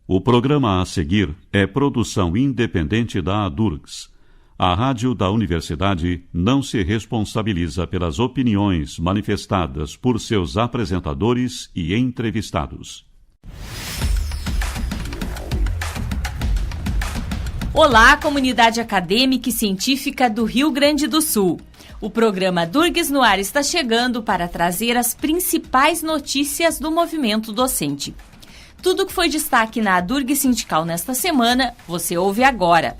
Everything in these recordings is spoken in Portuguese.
O programa a seguir é produção independente da ADURGS. A rádio da universidade não se responsabiliza pelas opiniões manifestadas por seus apresentadores e entrevistados. Olá, comunidade acadêmica e científica do Rio Grande do Sul. O programa ADURGS no ar está chegando para trazer as principais notícias do movimento docente. Tudo que foi destaque na ADURGS Sindical nesta semana, você ouve agora.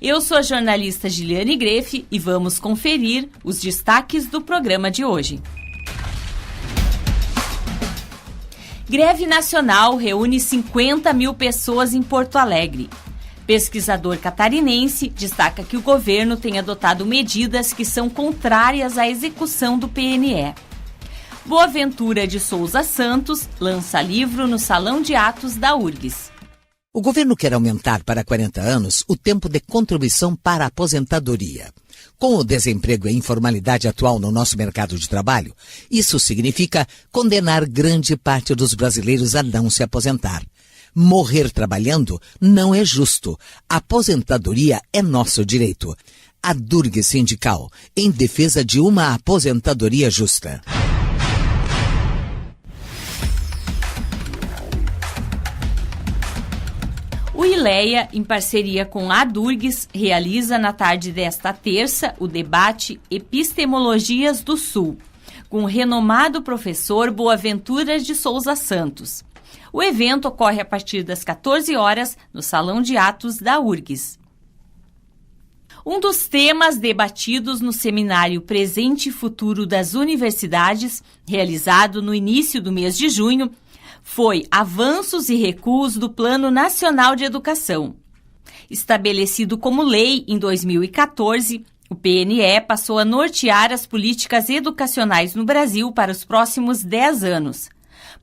Eu sou a jornalista Giliane Grefe e vamos conferir os destaques do programa de hoje. Greve nacional reúne 50 mil pessoas em Porto Alegre. Pesquisador catarinense destaca que o governo tem adotado medidas que são contrárias à execução do PNE. Boaventura de Souza Santos lança livro no Salão de Atos da URGS. O governo quer aumentar para 40 anos o tempo de contribuição para a aposentadoria. Com o desemprego e a informalidade atual no nosso mercado de trabalho, isso significa condenar grande parte dos brasileiros a não se aposentar. Morrer trabalhando não é justo. A aposentadoria é nosso direito. A ADURGS Sindical, em defesa de uma aposentadoria justa. O ILEA, em parceria com a ADURGS, realiza na tarde desta terça o debate Epistemologias do Sul, com o renomado professor Boaventura de Souza Santos. O evento ocorre a partir das 14 horas no Salão de Atos da URGS. Um dos temas debatidos no seminário Presente e Futuro das Universidades, realizado no início do mês de junho, foi avanços e recuos do Plano Nacional de Educação. Estabelecido como lei em 2014, o PNE passou a nortear as políticas educacionais no Brasil para os próximos 10 anos.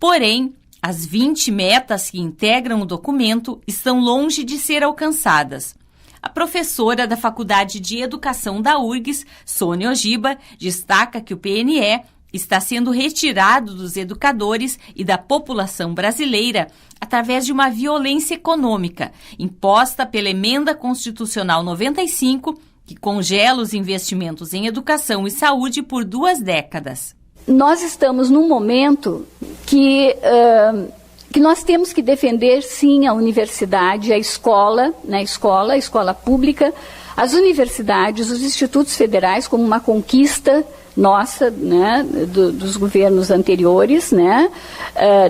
Porém, as 20 metas que integram o documento estão longe de ser alcançadas. A professora da Faculdade de Educação da URGS, Sônia Ogiba, destaca que o PNE está sendo retirado dos educadores e da população brasileira através de uma violência econômica imposta pela Emenda Constitucional 95, que congela os investimentos em educação e saúde por 2 décadas. Nós estamos num momento que nós temos que defender, sim, a universidade, a escola, né, a escola pública, as universidades, os institutos federais como uma conquista nossa, né, dos governos anteriores, né,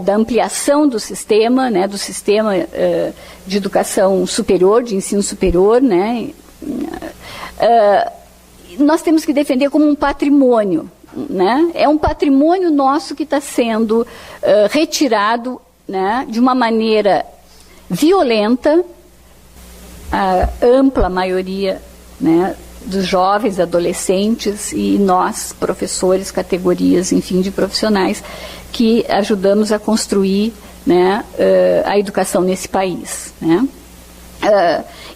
da ampliação do sistema, né, de educação superior, de ensino superior, né, nós temos que defender como um patrimônio. Né? É um patrimônio nosso que está sendo retirado, né, de uma maneira violenta. A ampla maioria, né, dos jovens, adolescentes e nós, professores, categorias, enfim, de profissionais que ajudamos a construir, né, a educação nesse país, né?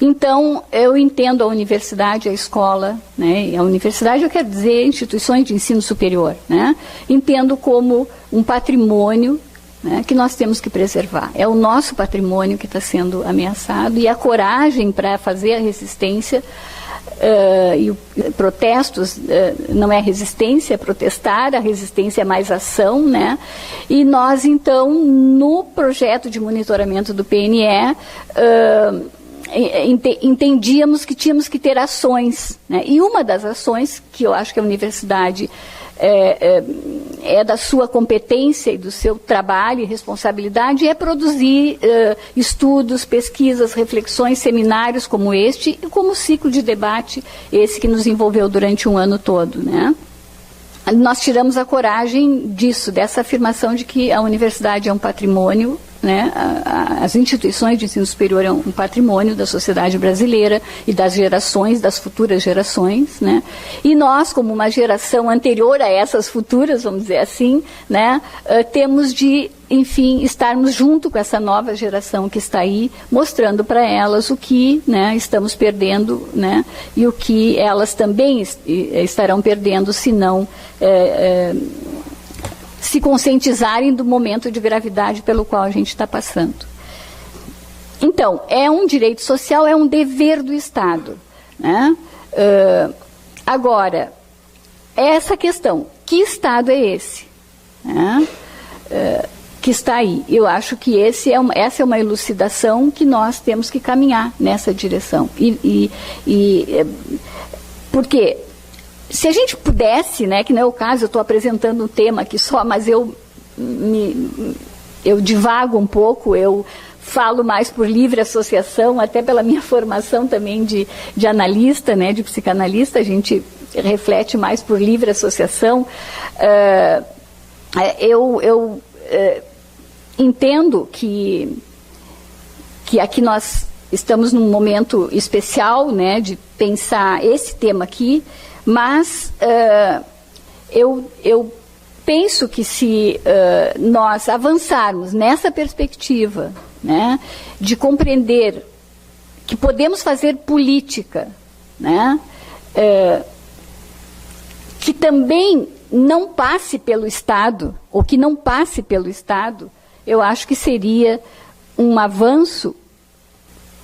Então, eu entendo a universidade, a escola, né, a universidade, eu quero dizer instituições de ensino superior, né, entendo como um patrimônio, né, que nós temos que preservar. É o nosso patrimônio que está sendo ameaçado e a coragem para fazer a resistência e protestos não é resistência, é protestar, a resistência é mais ação, né? E nós, então, no projeto de monitoramento do PNE, entendíamos que tínhamos que ter ações, né? E uma das ações que eu acho que a universidade é da sua competência e do seu trabalho e responsabilidade é produzir estudos, pesquisas, reflexões, seminários como este e como ciclo de debate esse que nos envolveu durante um ano todo, né? Nós tiramos a coragem disso, dessa afirmação de que a universidade é um patrimônio, né? As instituições de ensino superior é um patrimônio da sociedade brasileira e das gerações, das futuras gerações, né? E nós, como uma geração anterior a essas futuras, vamos dizer assim, né, temos de, enfim, estarmos junto com essa nova geração que está aí, mostrando para elas o que, né, estamos perdendo, né, e o que elas também estarão perdendo se não se conscientizarem do momento de gravidade pelo qual a gente está passando. Então, é um direito social, é um dever do Estado, né? Agora, essa questão, que Estado é esse, né? Que está aí? Eu acho que essa é uma elucidação que nós temos que caminhar nessa direção. Porque se a gente pudesse, né, que não é o caso, eu estou apresentando um tema aqui só, mas eu divago um pouco, eu falo mais por livre associação, até pela minha formação também de analista, né, de psicanalista, a gente reflete mais por livre associação. Eu entendo que aqui nós estamos num momento especial, né, de pensar esse tema aqui, mas eu penso que se nós avançarmos nessa perspectiva, né, de compreender que podemos fazer política, né, que também não passe pelo Estado, ou que não passe pelo Estado, eu acho que seria um avanço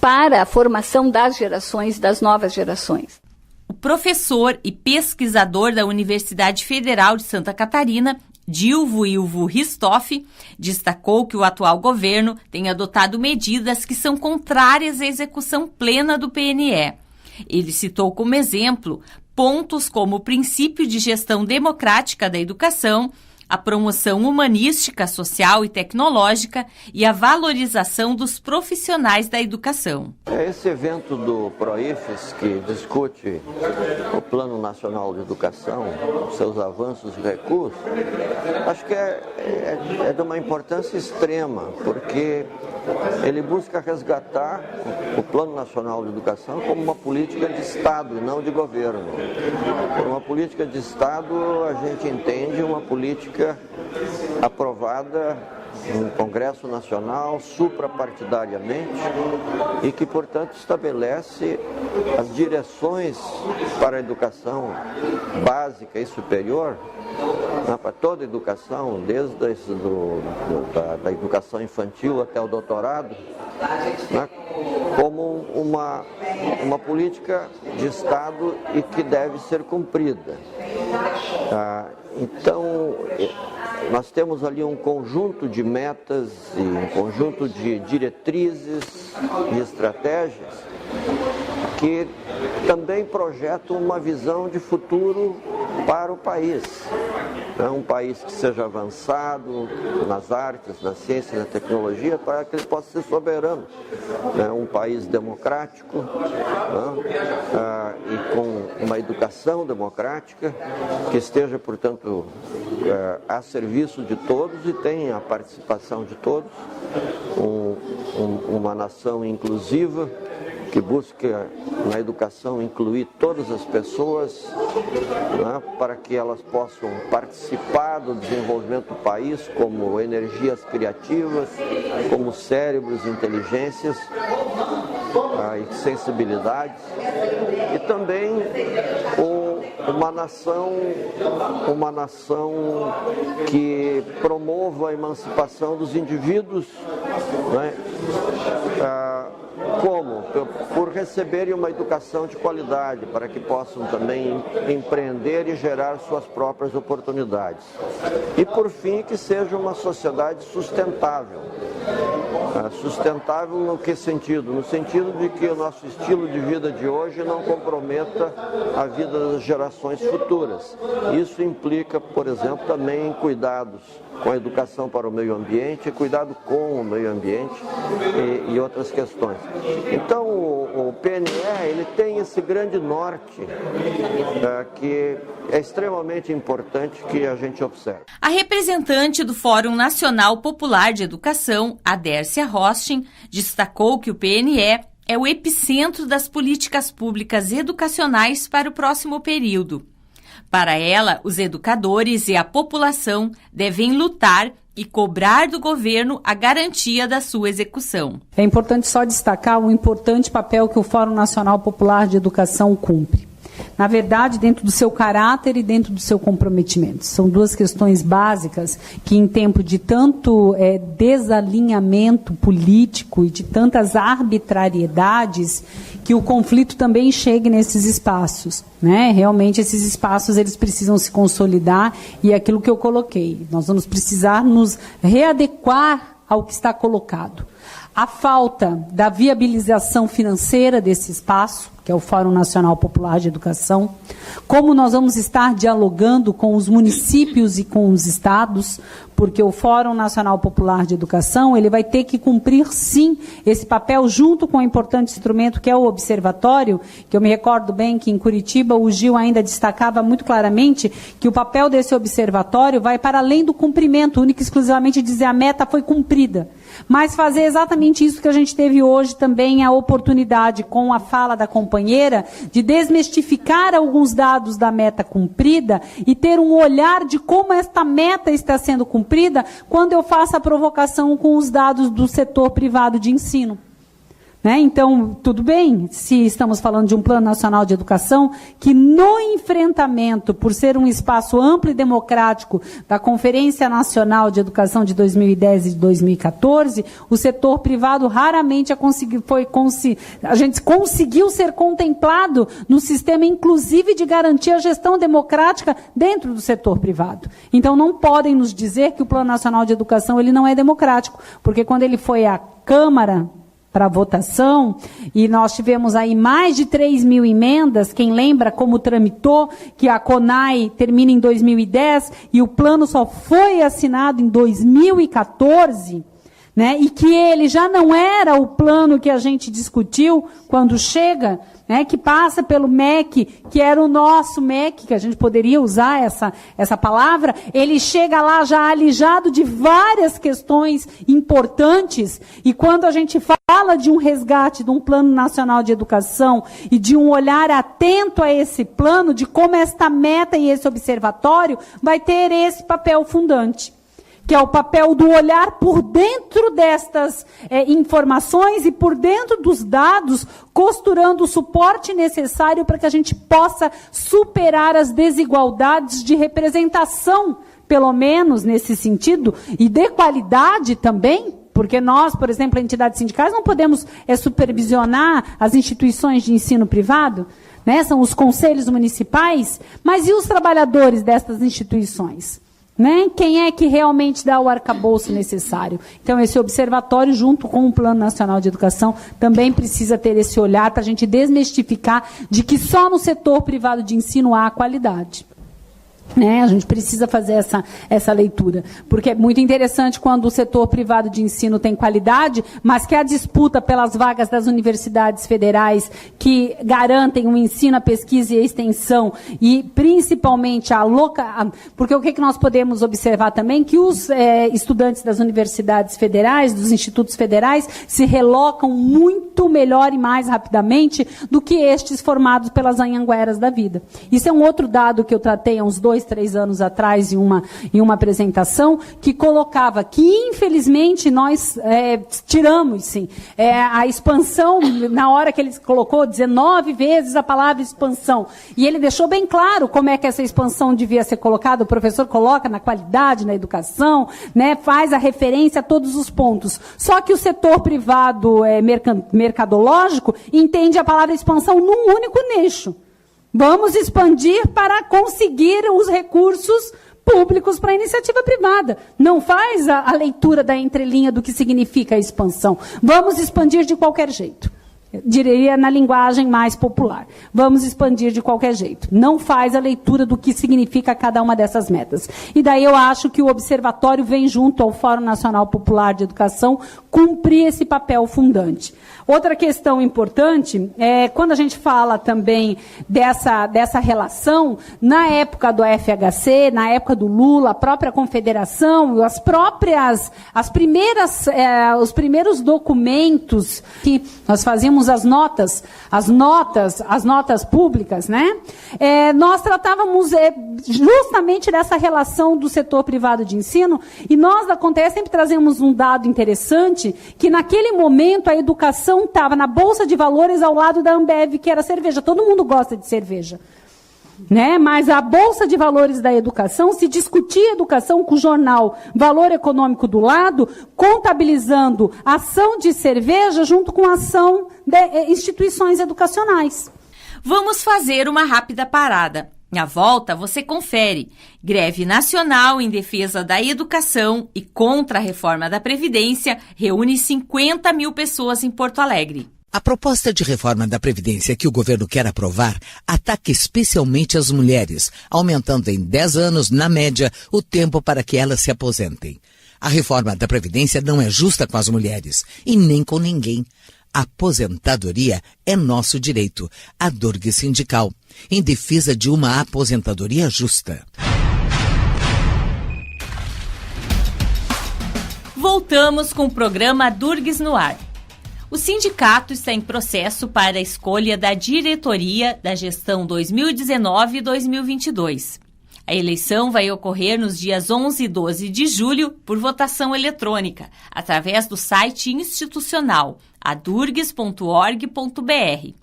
para a formação das gerações, das novas gerações. O professor e pesquisador da Universidade Federal de Santa Catarina, Dilvo Ristoff, destacou que o atual governo tem adotado medidas que são contrárias à execução plena do PNE. Ele citou como exemplo pontos como o princípio de gestão democrática da educação, a promoção humanística, social e tecnológica e a valorização dos profissionais da educação. Esse evento do PROIFES, que discute o Plano Nacional de Educação, seus avanços e recursos, acho que é de uma importância extrema, porque ele busca resgatar o Plano Nacional de Educação como uma política de Estado e não de governo. Por uma política de Estado, a gente entende uma política aprovada no Congresso Nacional suprapartidariamente e que, portanto, estabelece as direções para a educação básica e superior, né, para toda a educação, desde da educação infantil até o doutorado, né, como uma política de Estado e que deve ser cumprida. Então, nós temos ali um conjunto de metas e um conjunto de diretrizes e estratégias que também projetam uma visão de futuro para o país. É um país que seja avançado nas artes, na ciência e na tecnologia, para que ele possa ser soberano. É um país democrático, e com uma educação democrática que esteja, portanto, a serviço de todos e tenha a participação de todos, uma nação inclusiva, que busca na educação incluir todas as pessoas, né, para que elas possam participar do desenvolvimento do país como energias criativas, como cérebros, inteligências e sensibilidades, e também uma nação que promova a emancipação dos indivíduos, né, como? Por receberem uma educação de qualidade, para que possam também empreender e gerar suas próprias oportunidades. E, por fim, que seja uma sociedade sustentável. Sustentável no que sentido? No sentido de que o nosso estilo de vida de hoje não comprometa a vida das gerações futuras. Isso implica, por exemplo, também cuidados com a educação para o meio ambiente, cuidado com o meio ambiente e outras questões. Então, o PNE ele tem esse grande norte que é extremamente importante que a gente observe. A representante do Fórum Nacional Popular de Educação, Adércia Rostin, destacou que o PNE é o epicentro das políticas públicas educacionais para o próximo período. Para ela, os educadores e a população devem lutar e cobrar do governo a garantia da sua execução. É importante só destacar o importante papel que o Fórum Nacional Popular de Educação cumpre. Na verdade, dentro do seu caráter e dentro do seu comprometimento. São duas questões básicas que, em tempo de tanto desalinhamento político e de tantas arbitrariedades, que o conflito também chegue nesses espaços. Né? Realmente, esses espaços eles precisam se consolidar, e é aquilo que eu coloquei. Nós vamos precisar nos readequar ao que está colocado. A falta da viabilização financeira desse espaço, que é o Fórum Nacional Popular de Educação, como nós vamos estar dialogando com os municípios e com os estados, porque o Fórum Nacional Popular de Educação ele vai ter que cumprir, sim, esse papel junto com o importante instrumento que é o observatório, que eu me recordo bem que em Curitiba o Gil ainda destacava muito claramente que o papel desse observatório vai para além do cumprimento, único e exclusivamente dizer a meta foi cumprida, mas fazer exatamente isso que a gente teve hoje também, a oportunidade com a fala da companheira, de desmistificar alguns dados da meta cumprida e ter um olhar de como esta meta está sendo cumprida quando eu faço a provocação com os dados do setor privado de ensino. Né? Então, tudo bem, se estamos falando de um Plano Nacional de Educação, que no enfrentamento, por ser um espaço amplo e democrático da Conferência Nacional de Educação de 2010 e de 2014, o setor privado raramente a gente conseguiu ser contemplado no sistema, inclusive, de garantir a gestão democrática dentro do setor privado. Então, não podem nos dizer que o Plano Nacional de Educação ele não é democrático, porque quando ele foi à Câmara para votação, e nós tivemos aí mais de 3.000 emendas, quem lembra como tramitou, que a CONAI termina em 2010, e o plano só foi assinado em 2014, né, e que ele já não era o plano que a gente discutiu quando chega, né, que passa pelo MEC, que era o nosso MEC, que a gente poderia usar essa palavra, ele chega lá já alijado de várias questões importantes, e quando a gente fala de um resgate de um Plano Nacional de Educação e de um olhar atento a esse plano, de como esta meta e esse observatório vai ter esse papel fundante, que é o papel do olhar por dentro destas informações e por dentro dos dados, costurando o suporte necessário para que a gente possa superar as desigualdades de representação, pelo menos nesse sentido, e de qualidade também, porque nós, por exemplo, entidades sindicais, não podemos supervisionar as instituições de ensino privado, né? São os conselhos municipais, mas e os trabalhadores destas instituições? Né? Quem é que realmente dá o arcabouço necessário? Então, esse observatório, junto com o Plano Nacional de Educação, também precisa ter esse olhar para a gente desmistificar de que só no setor privado de ensino há qualidade. Né? A gente precisa fazer essa leitura, porque é muito interessante quando o setor privado de ensino tem qualidade, mas que a disputa pelas vagas das universidades federais que garantem o ensino, a pesquisa e a extensão, e principalmente porque o que nós podemos observar também? Que os estudantes das universidades federais, dos institutos federais, se relocam muito melhor e mais rapidamente do que estes formados pelas anhangueras da vida. Isso é um outro dado que eu tratei há uns 2-3 anos atrás em uma apresentação, que colocava que, infelizmente, nós tiramos, sim, a expansão, na hora que ele colocou 19 vezes a palavra expansão, e ele deixou bem claro como é que essa expansão devia ser colocada, o professor coloca na qualidade, na educação, né, faz a referência a todos os pontos. Só que o setor privado mercadológico entende a palavra expansão num único nicho. Vamos expandir para conseguir os recursos públicos para a iniciativa privada. Não faz a leitura da entrelinha do que significa a expansão. Vamos expandir de qualquer jeito. Eu diria na linguagem mais popular. Vamos expandir de qualquer jeito. Não faz a leitura do que significa cada uma dessas metas. E daí eu acho que o observatório vem junto ao Fórum Nacional Popular de Educação cumprir esse papel fundante. Outra questão importante é quando a gente fala também dessa relação, na época do FHC, na época do Lula, a própria confederação, os primeiros documentos que nós fazíamos tratávamos as notas públicas, né? Nós tratávamos justamente dessa relação do setor privado de ensino, e nós da Contea sempre trazemos um dado interessante, que naquele momento a educação estava na Bolsa de Valores ao lado da Ambev, que era cerveja. Todo mundo gosta de cerveja, né? Mas a Bolsa de Valores da Educação, se discutia educação com o jornal Valor Econômico do lado, contabilizando ação de cerveja junto com ação de instituições educacionais. Vamos fazer uma rápida parada. Na volta, você confere. Greve nacional em defesa da educação e contra a reforma da Previdência reúne 50 mil pessoas em Porto Alegre. A proposta de reforma da Previdência que o governo quer aprovar ataca especialmente as mulheres, aumentando em 10 anos, na média, o tempo para que elas se aposentem. A reforma da Previdência não é justa com as mulheres e nem com ninguém. A aposentadoria é nosso direito. A Durgues Sindical, em defesa de uma aposentadoria justa. Voltamos com o programa Durgues no Ar. O sindicato está em processo para a escolha da diretoria da gestão 2019 e 2022. A eleição vai ocorrer nos dias 11 e 12 de julho por votação eletrônica, através do site institucional adurgues.org.br.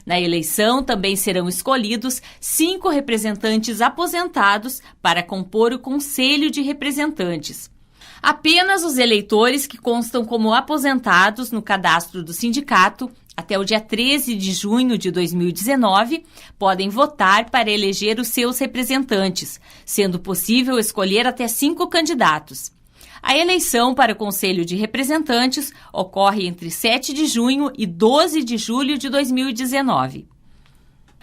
Na eleição também serão escolhidos 5 representantes aposentados para compor o Conselho de Representantes. Apenas os eleitores que constam como aposentados no cadastro do sindicato até o dia 13 de junho de 2019 podem votar para eleger os seus representantes, sendo possível escolher até 5 candidatos. A eleição para o Conselho de Representantes ocorre entre 7 de junho e 12 de julho de 2019.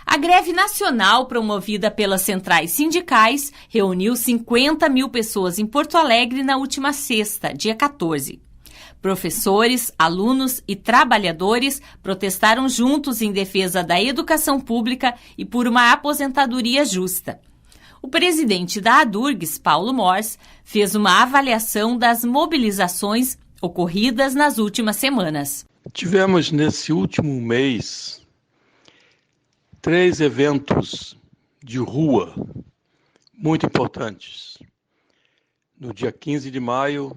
A greve nacional promovida pelas centrais sindicais reuniu 50 mil pessoas em Porto Alegre na última sexta, dia 14. Professores, alunos e trabalhadores protestaram juntos em defesa da educação pública e por uma aposentadoria justa. O presidente da Adurgues, Paulo Mors, fez uma avaliação das mobilizações ocorridas nas últimas semanas. Tivemos nesse último mês 3 eventos de rua muito importantes. No dia 15 de maio,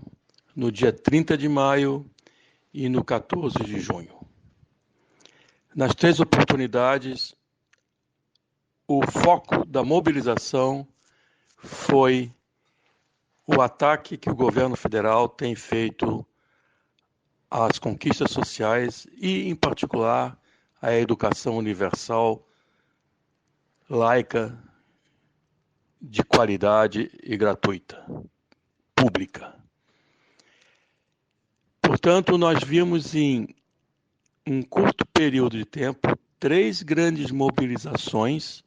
no dia 30 de maio e no 14 de junho. Nas 3 oportunidades, o foco da mobilização foi o ataque que o governo federal tem feito às conquistas sociais e, em particular, à educação universal, laica, de qualidade e gratuita, pública. Portanto, nós vimos em um curto período de tempo 3 grandes mobilizações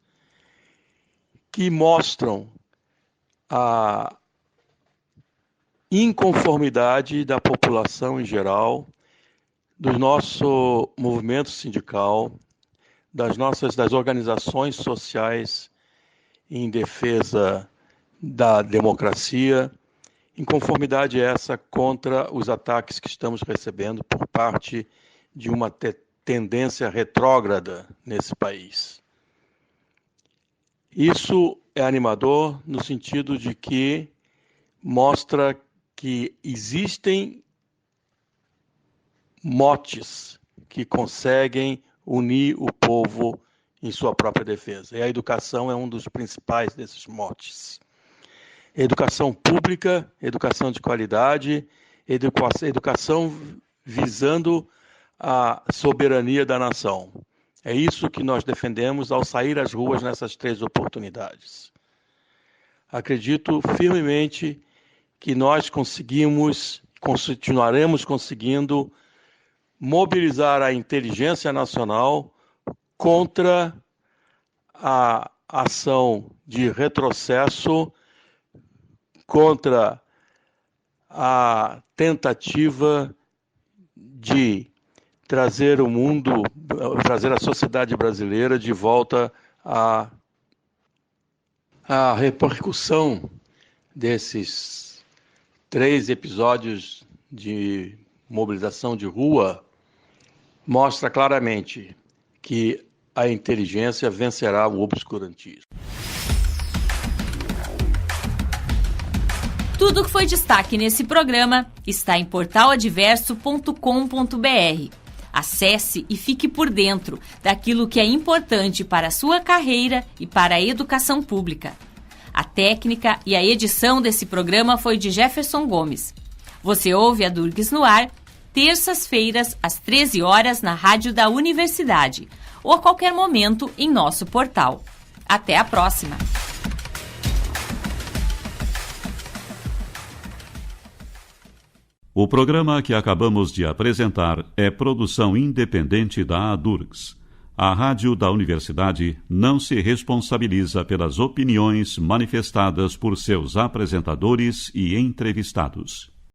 que mostram a inconformidade da população em geral, do nosso movimento sindical, das organizações sociais em defesa da democracia, inconformidade essa contra os ataques que estamos recebendo por parte de uma tendência retrógrada nesse país. Isso é animador no sentido de que mostra que existem motes que conseguem unir o povo em sua própria defesa. E a educação é um dos principais desses motes. Educação pública, educação de qualidade, educação visando a soberania da nação. É isso que nós defendemos ao sair às ruas nessas 3 oportunidades. Acredito firmemente que nós continuaremos conseguindo mobilizar a inteligência nacional contra a ação de retrocesso, contra a tentativa de trazer o mundo, trazer a sociedade brasileira de volta à repercussão desses 3 episódios de mobilização de rua mostra claramente que a inteligência vencerá o obscurantismo. Tudo que foi destaque nesse programa está em portaladverso.com.br. Acesse e fique por dentro daquilo que é importante para a sua carreira e para a educação pública. A técnica e a edição desse programa foi de Jefferson Gomes. Você ouve a Durgs no ar, terças-feiras, às 13 horas, na Rádio da Universidade, ou a qualquer momento em nosso portal. Até a próxima! O programa que acabamos de apresentar é produção independente da ADURGS. A Rádio da Universidade não se responsabiliza pelas opiniões manifestadas por seus apresentadores e entrevistados.